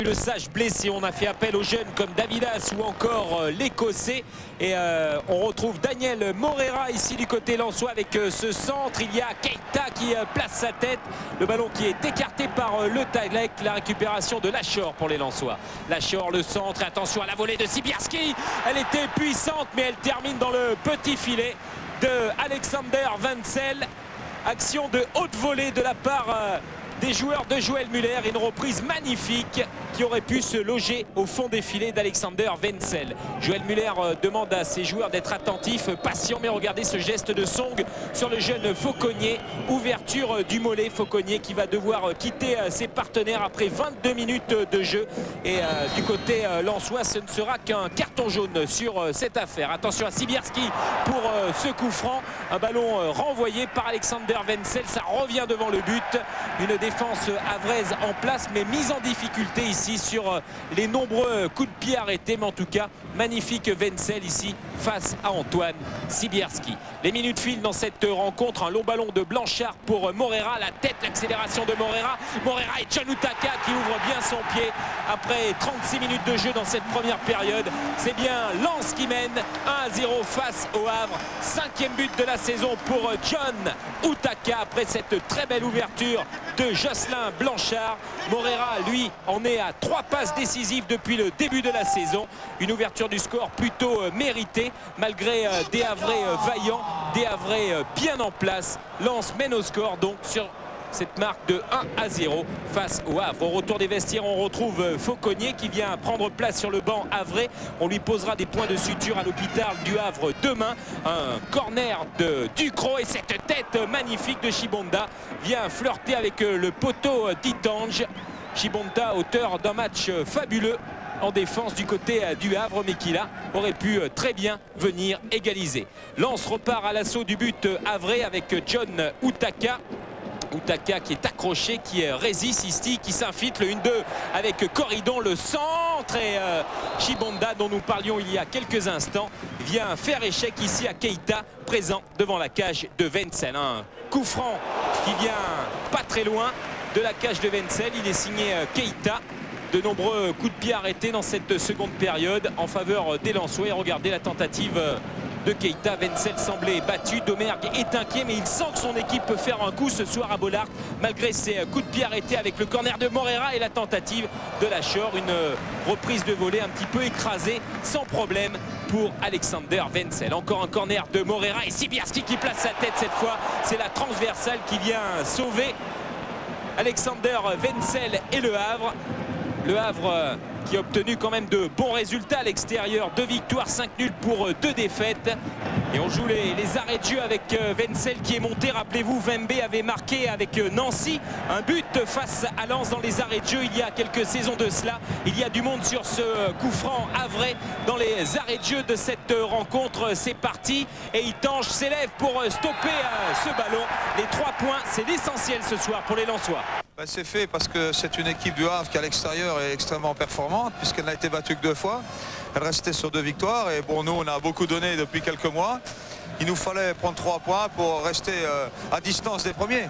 Le Sage blessé, on a fait appel aux jeunes comme Davidas ou encore l'Écossais. Et on retrouve Daniel Morera ici du côté lensois avec ce centre. Il y a Keita qui place sa tête. Le ballon qui est écarté par le Talek. La récupération de Lachor pour les Lensois. Lachor, le centre. Et attention à la volée de Sibierski. Elle était puissante, mais elle termine dans le petit filet de Alexander Wenzel. Action de haute volée de la part des joueurs de Joël Muller. Une reprise magnifique qui aurait pu se loger au fond des filets d'Alexander Wenzel. Joël Muller demande à ses joueurs d'être attentifs, patients, mais regardez ce geste de Song sur le jeune Fauconnier. Ouverture du mollet, Fauconnier qui va devoir quitter ses partenaires après 22 minutes de jeu. Et du côté lensois, ce ne sera qu'un carton jaune sur cette affaire. Attention à Sibierski pour ce coup franc. Un ballon renvoyé par Alexander Wenzel. Ça revient devant le but. Une défense havraise en place, mais mise en difficulté ici sur les nombreux coups de pied arrêtés. Mais en tout cas, magnifique Wenzel ici face à Antoine Sibierski. Les minutes filent dans cette rencontre. Un long ballon de Blanchard pour Morera. La tête, l'accélération de Morera. Morera et John Utaka qui ouvre bien son pied après 36 minutes de jeu dans cette première période. C'est bien Lens qui mène 1-0 face au Havre. 5e but de la saison pour John Utaka après cette très belle ouverture de Jocelyn Blanchard. Morera, lui, en est à 3 passes décisives depuis le début de la saison. Une ouverture du score plutôt méritée, malgré des Havrais vaillants, des Havrais bien en place. Lens mène au score donc sur cette marque de 1-0 face au Havre. Au retour des vestiaires, on retrouve Fauconnier qui vient prendre place sur le banc havrais. On lui posera des points de suture à l'hôpital du Havre demain. Un corner de Ducrot et cette tête magnifique de Chibonda vient flirter avec le poteau d'Itange. Chibonda, auteur d'un match fabuleux en défense du côté du Havre, mais qui là aurait pu très bien venir égaliser. Lens repart à l'assaut du but havrais avec John Utaka. Utaka qui est accroché, qui résiste ici, qui s'infiltre, le 1-2 avec Corridon, le centre et Chibonda dont nous parlions il y a quelques instants vient faire échec ici à Keita, présent devant la cage de Wenzel. Un coup franc qui vient pas très loin de la cage de Wenzel. Il est signé Keita. De nombreux coups de pied arrêtés dans cette seconde période en faveur des Lensois. Et regardez la tentative de Keita. Wenzel semblait battu. Domergue est inquiet, mais il sent que son équipe peut faire un coup ce soir à Bollaert malgré ses coups de pied arrêtés avec le corner de Morera et la tentative de Lachor. Une reprise de volée un petit peu écrasée sans problème pour Alexander Wenzel. Encore un corner de Morera et Sibierski qui place sa tête cette fois. C'est la transversale qui vient sauver Alexander Wenzel et le Havre. Le Havre qui a obtenu quand même de bons résultats à l'extérieur. 2 victoires, 5 nuls pour 2 défaites. Et on joue les arrêts de jeu avec Wenzel qui est monté. Rappelez-vous, Wembe avait marqué avec Nancy un but face à Lens dans les arrêts de jeu il y a quelques saisons de cela. Il y a du monde sur ce coup franc havrais dans les arrêts de jeu de cette rencontre. C'est parti et Itange s'élève pour stopper ce ballon. Les 3 points, c'est l'essentiel ce soir pour les Lensois. C'est fait parce que c'est une équipe du Havre qui à l'extérieur est extrêmement performante puisqu'elle n'a été battue que 2 fois. Elle restait sur 2 victoires et bon, nous on a beaucoup donné depuis quelques mois. Il nous fallait prendre 3 points pour rester à distance des premiers.